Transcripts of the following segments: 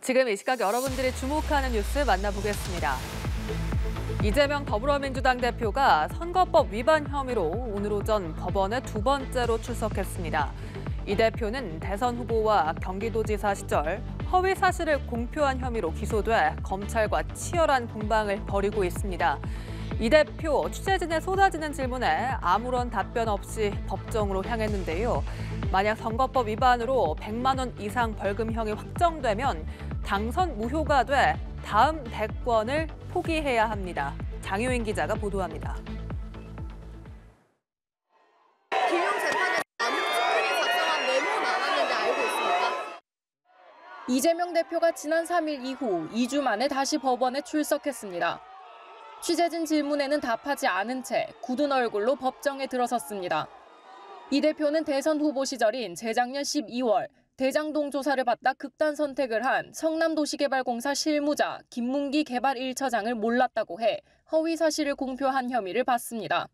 지금 이 시각 여러분들이 주목하는 뉴스 만나보겠습니다. 이재명 더불어민주당 대표가 선거법 위반 혐의로 오늘 오전 법원에 두 번째로 출석했습니다. 이 대표는 대선 후보와 경기도지사 시절 허위 사실을 공표한 혐의로 기소돼 검찰과 치열한 공방을 벌이고 있습니다. 이 대표 취재진의 쏟아지는 질문에 아무런 답변 없이 법정으로 향했는데요. 만약 선거법 위반으로 100만 원 이상 벌금형이 확정되면 당선 무효가 돼 다음 대권을 포기해야 합니다. 장효인 기자가 보도합니다. 김용 재판에 남용진들이 작성한 메모 나왔는데 알고 있습니까? 이재명 대표가 지난 3일 이후 2주 만에 다시 법원에 출석했습니다. 취재진 질문에는 답하지 않은 채 굳은 얼굴로 법정에 들어섰습니다. 이 대표는 대선 후보 시절인 재작년 12월 대장동 조사를 받다 극단 선택을 한 성남도시개발공사 실무자 김문기 개발 1처장을 몰랐다고 해 허위 사실을 공표한 혐의를 받습니다.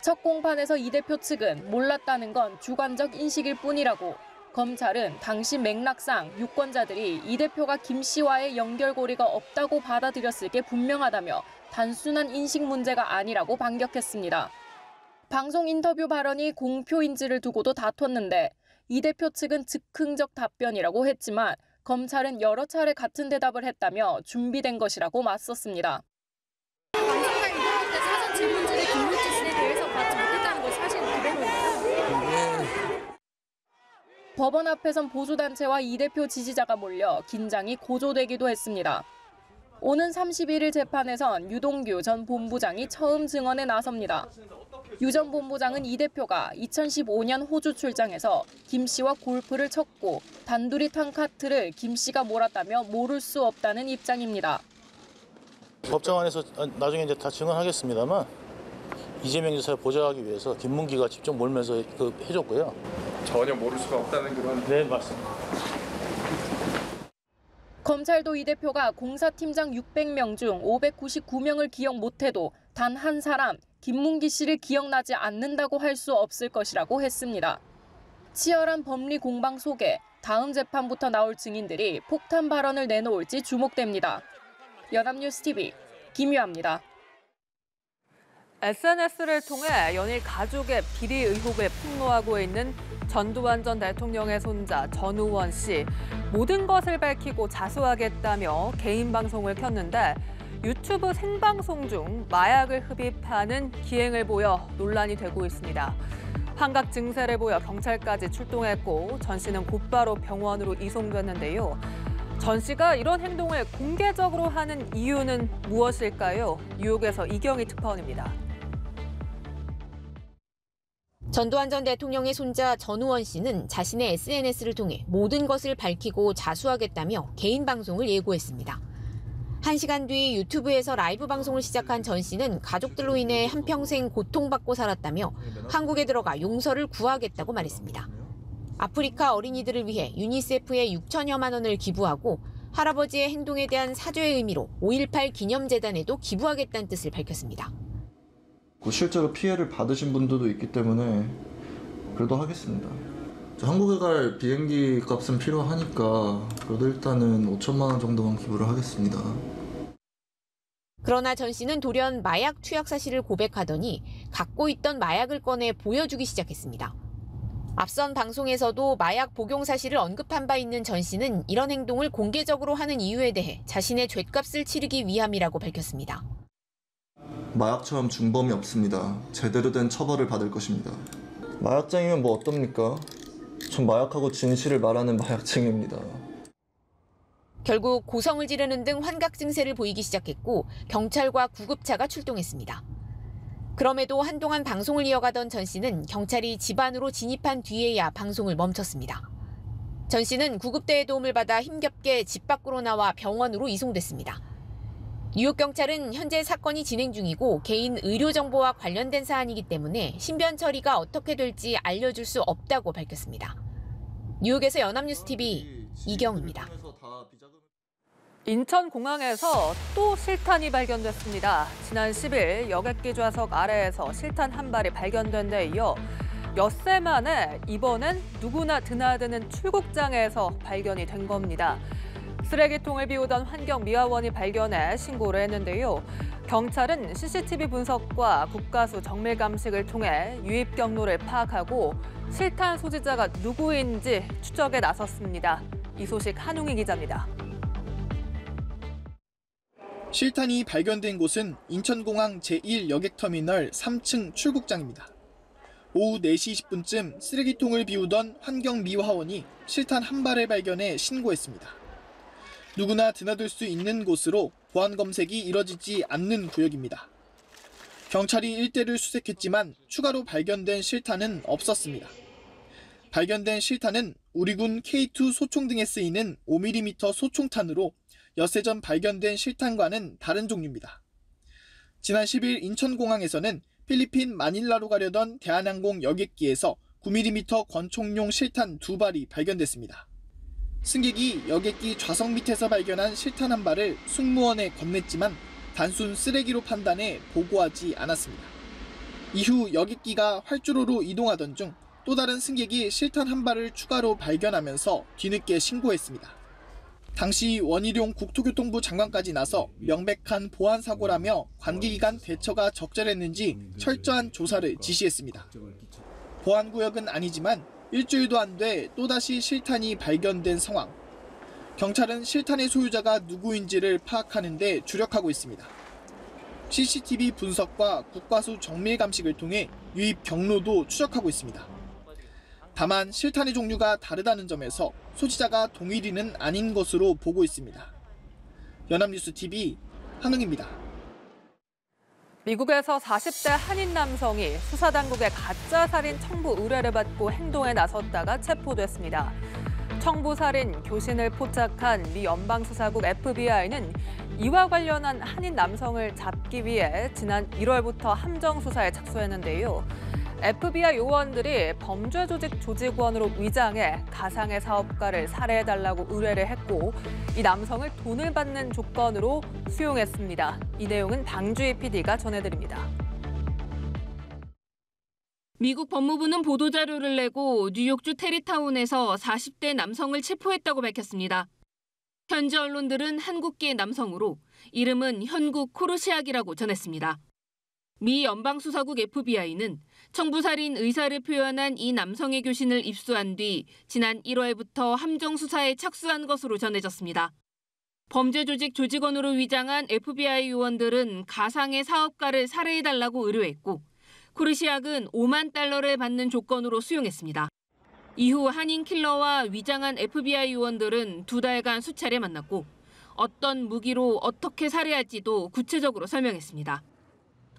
첫 공판에서 이 대표 측은 몰랐다는 건 주관적 인식일 뿐이라고, 검찰은 당시 맥락상 유권자들이 이 대표가 김 씨와의 연결고리가 없다고 받아들였을 게 분명하다며 단순한 인식 문제가 아니라고 반격했습니다. 방송 인터뷰 발언이 공표인지를 두고도 다퉜는데 이 대표 측은 즉흥적 답변이라고 했지만 검찰은 여러 차례 같은 대답을 했다며 준비된 것이라고 맞섰습니다. 방송과 인터뷰 때 사전 질문지를 김문지 씨에 대해서 받지 못했다는 건 사실 그대로인가요? 법원 앞에선 보수단체와 이 대표 지지자가 몰려 긴장이 고조되기도 했습니다. 오는 31일 재판에선 유동규 전 본부장이 처음 증언에 나섭니다. 유 전 본부장은 이 대표가 2015년 호주 출장에서 김 씨와 골프를 쳤고 단둘이 탄 카트를 김 씨가 몰았다며 모를 수 없다는 입장입니다. 법정 안에서 나중에 이제 다 증언하겠습니다만 이재명 지사를 보좌하기 위해서 김문기가 직접 몰면서 해줬고요. 전혀 모를 수가 없다는 그런. 네, 맞습니다. 검찰도 이 대표가 공사팀장 600명 중 599명을 기억 못해도 단 한 사람, 김문기 씨를 기억나지 않는다고 할 수 없을 것이라고 했습니다. 치열한 법리 공방 속에 다음 재판부터 나올 증인들이 폭탄 발언을 내놓을지 주목됩니다. 연합뉴스TV 김유아입니다. SNS를 통해 연일 가족의 비리 의혹을 폭로하고 있는 전두환 전 대통령의 손자 전우원 씨. 모든 것을 밝히고 자수하겠다며 개인 방송을 켰는데 유튜브 생방송 중 마약을 흡입하는 기행을 보여 논란이 되고 있습니다. 환각 증세를 보여 경찰까지 출동했고 전 씨는 곧바로 병원으로 이송됐는데요. 전 씨가 이런 행동을 공개적으로 하는 이유는 무엇일까요? 뉴욕에서 이경희 특파원입니다. 전두환 전 대통령의 손자 전우원 씨는 자신의 SNS를 통해 모든 것을 밝히고 자수하겠다며 개인 방송을 예고했습니다. 1시간 뒤 유튜브에서 라이브 방송을 시작한 전 씨는 가족들로 인해 한평생 고통받고 살았다며 한국에 들어가 용서를 구하겠다고 말했습니다. 아프리카 어린이들을 위해 유니세프에 6천여만 원을 기부하고 할아버지의 행동에 대한 사죄의 의미로 5.18 기념재단에도 기부하겠다는 뜻을 밝혔습니다. 실제로 피해를 받으신 분들도 있기 때문에 그래도 하겠습니다. 한국에 갈 비행기 값은 필요하니까 그래도 일단은 5천만 원 정도만 기부를 하겠습니다. 그러나 전 씨는 돌연 마약 투약 사실을 고백하더니 갖고 있던 마약을 꺼내 보여주기 시작했습니다. 앞선 방송에서도 마약 복용 사실을 언급한 바 있는 전 씨는 이런 행동을 공개적으로 하는 이유에 대해 자신의 죗값을 치르기 위함이라고 밝혔습니다. 마약처럼 중범이 없습니다. 제대로 된 처벌을 받을 것입니다. 마약쟁이면 뭐 어떻습니까? 전 마약하고 진실을 말하는 마약쟁이입니다. 결국 고성을 지르는 등 환각 증세를 보이기 시작했고 경찰과 구급차가 출동했습니다. 그럼에도 한동안 방송을 이어가던 전 씨는 경찰이 집 안으로 진입한 뒤에야 방송을 멈췄습니다. 전 씨는 구급대의 도움을 받아 힘겹게 집 밖으로 나와 병원으로 이송됐습니다. 뉴욕 경찰은 현재 사건이 진행 중이고 개인 의료 정보와 관련된 사안이기 때문에 신변 처리가 어떻게 될지 알려줄 수 없다고 밝혔습니다. 뉴욕에서 연합뉴스TV 이경입니다. 인천공항에서 또 실탄이 발견됐습니다. 지난 10일 여객기 좌석 아래에서 실탄 한 발이 발견된 데 이어 엿새 만에 이번엔 누구나 드나드는 출국장에서 발견이 된 겁니다. 쓰레기통을 비우던 환경미화원이 발견해 신고를 했는데요. 경찰은 CCTV 분석과 국가수 정밀 감식을 통해 유입 경로를 파악하고 실탄 소지자가 누구인지 추적에 나섰습니다. 이 소식 한웅희 기자입니다. 실탄이 발견된 곳은 인천공항 제1여객터미널 3층 출국장입니다. 오후 4시 20분쯤 쓰레기통을 비우던 환경미화원이 실탄 한 발을 발견해 신고했습니다. 누구나 드나들 수 있는 곳으로 보안 검색이 이뤄지지 않는 구역입니다. 경찰이 일대를 수색했지만 추가로 발견된 실탄은 없었습니다. 발견된 실탄은 우리군 K2 소총 등에 쓰이는 5mm 소총탄으로 엿새 전 발견된 실탄과는 다른 종류입니다. 지난 10일 인천공항에서는 필리핀 마닐라로 가려던 대한항공 여객기에서 9mm 권총용 실탄 2발이 발견됐습니다. 승객이 여객기 좌석 밑에서 발견한 실탄 한 발을 승무원에 건넸지만 단순 쓰레기로 판단해 보고하지 않았습니다. 이후 여객기가 활주로로 이동하던 중 또 다른 승객이 실탄 한 발을 추가로 발견하면서 뒤늦게 신고했습니다. 당시 원희룡 국토교통부 장관까지 나서 명백한 보안 사고라며 관계기관 대처가 적절했는지 철저한 조사를 지시했습니다. 보안구역은 아니지만 일주일도 안 돼 또다시 실탄이 발견된 상황. 경찰은 실탄의 소유자가 누구인지를 파악하는 데 주력하고 있습니다. CCTV 분석과 국과수 정밀 감식을 통해 유입 경로도 추적하고 있습니다. 다만 실탄의 종류가 다르다는 점에서 소지자가 동일인은 아닌 것으로 보고 있습니다. 연합뉴스TV 한웅입니다. 미국에서 40대 한인 남성이 수사당국의 가짜 살인 청부 의뢰를 받고 행동에 나섰다가 체포됐습니다. 청부 살인 교신을 포착한 미 연방수사국 FBI는 이와 관련한 한인 남성을 잡기 위해 지난 1월부터 함정 수사에 착수했는데요. FBI 요원들이 범죄 조직 조직원으로 위장해 가상의 사업가를 살해해달라고 의뢰를 했고 이 남성을 돈을 받는 조건으로 수용했습니다. 이 내용은 방주희 PD가 전해드립니다. 미국 법무부는 보도자료를 내고 뉴욕주 테리타운에서 40대 남성을 체포했다고 밝혔습니다. 현지 언론들은 한국계 남성으로 이름은 현국 코르시악이라고 전했습니다. 미 연방수사국 FBI는 청부살인 의사를 표현한 이 남성의 교신을 입수한 뒤 지난 1월부터 함정 수사에 착수한 것으로 전해졌습니다. 범죄 조직 조직원으로 위장한 FBI 요원들은 가상의 사업가를 살해해달라고 의뢰했고 코르시악은 5만 달러를 받는 조건으로 수용했습니다. 이후 한인 킬러와 위장한 FBI 요원들은 2달간 수차례 만났고 어떤 무기로 어떻게 살해할지도 구체적으로 설명했습니다.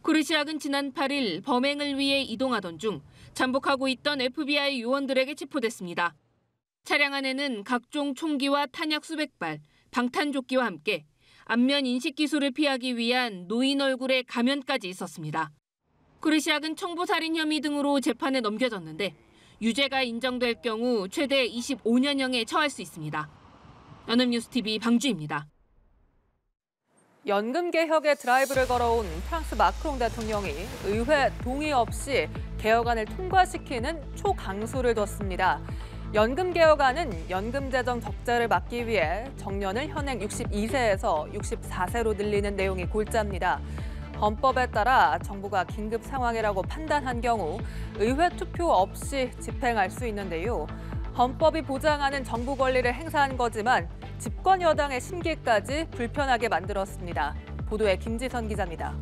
코르시악은 지난 8일 범행을 위해 이동하던 중 잠복하고 있던 FBI 요원들에게 체포됐습니다. 차량 안에는 각종 총기와 탄약 수백 발, 방탄조끼와 함께 안면 인식 기술을 피하기 위한 노인 얼굴의 가면까지 있었습니다. 코르시악은 청부살인 혐의 등으로 재판에 넘겨졌는데 유죄가 인정될 경우 최대 25년형에 처할 수 있습니다. 연합뉴스TV 방주입니다. 연금 개혁의 드라이브를 걸어온 프랑스 마크롱 대통령이 의회 동의 없이 개혁안을 통과시키는 초강수를 뒀습니다. 연금 개혁안은 연금 재정 적자를 막기 위해 정년을 현행 62세에서 64세로 늘리는 내용이 골자입니다. 헌법에 따라 정부가 긴급 상황이라고 판단한 경우 의회 투표 없이 집행할 수 있는데요. 헌법이 보장하는 정부 권리를 행사한 거지만 집권 여당의 심기까지 불편하게 만들었습니다. 보도에 김지선 기자입니다.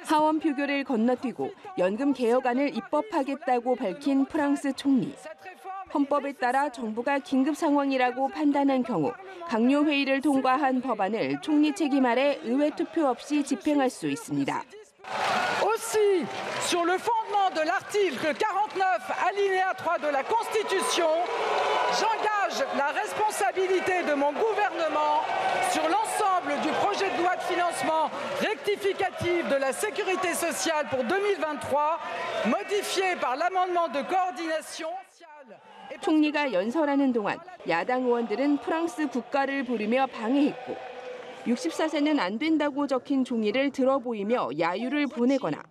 하원 표결을 건너뛰고 연금 개혁안을 입법하겠다고 밝힌 프랑스 총리. 헌법에 따라 정부가 긴급 상황이라고 판단한 경우 강요 회의를 통과한 법안을 총리 책임 아래 의회 투표 없이 집행할 수 있습니다. Aussi, sur le fondement de l'article 49, alinéa 3 de la Constitution, j'engage la responsabilité de mon gouvernement sur l'ensemble du projet de loi de financement rectificatif de la sécurité sociale pour 2023, modifié par l'amendement de coordination. 총리가 연설하는 동안 야당 의원들은 프랑스 국가를 부르며 방해했고 64세는 안 된다고 적힌 종이를 들어 보이며 야유를 보내거나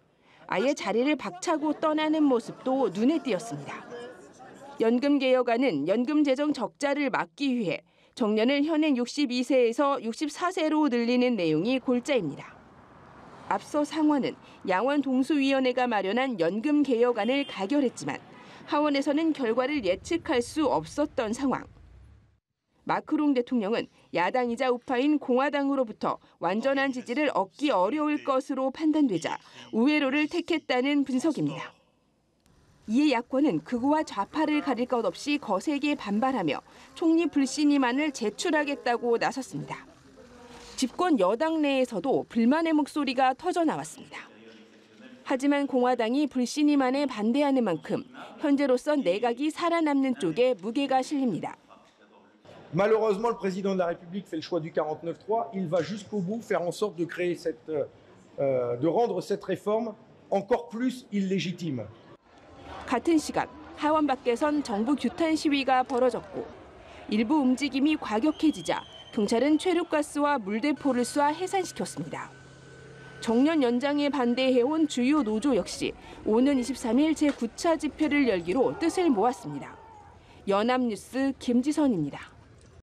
아예 자리를 박차고 떠나는 모습도 눈에 띄었습니다. 연금 개혁안은 연금 재정 적자를 막기 위해 정년을 현행 62세에서 64세로 늘리는 내용이 골자입니다. 앞서 상원은 양원 동수위원회가 마련한 연금 개혁안을 가결했지만 하원에서는 결과를 예측할 수 없었던 상황. 마크롱 대통령은 야당이자 우파인 공화당으로부터 완전한 지지를 얻기 어려울 것으로 판단되자 우회로를 택했다는 분석입니다. 이에 야권은 극우와 좌파를 가릴 것 없이 거세게 반발하며 총리 불신임안을 제출하겠다고 나섰습니다. 집권 여당 내에서도 불만의 목소리가 터져나왔습니다. 하지만 공화당이 불신임안에 반대하는 만큼 현재로선 내각이 살아남는 쪽에 무게가 실립니다. Malheureusement, le président de la République fait le choix du 49.3. Il va jusqu'au bout faire en sorte de créer de rendre cette réforme encore plus illégitime. 같은 시간 하원 밖에선 정부 규탄 시위가 벌어졌고 일부 움직임이 과격해지자 경찰은 최루가스와 물대포를 쏴 해산시켰습니다. 정년 연장에 반대해온 주요 노조 역시 오는 23일 제9차 집회를 열기로 뜻을 모았습니다. 연합뉴스 김지선입니다.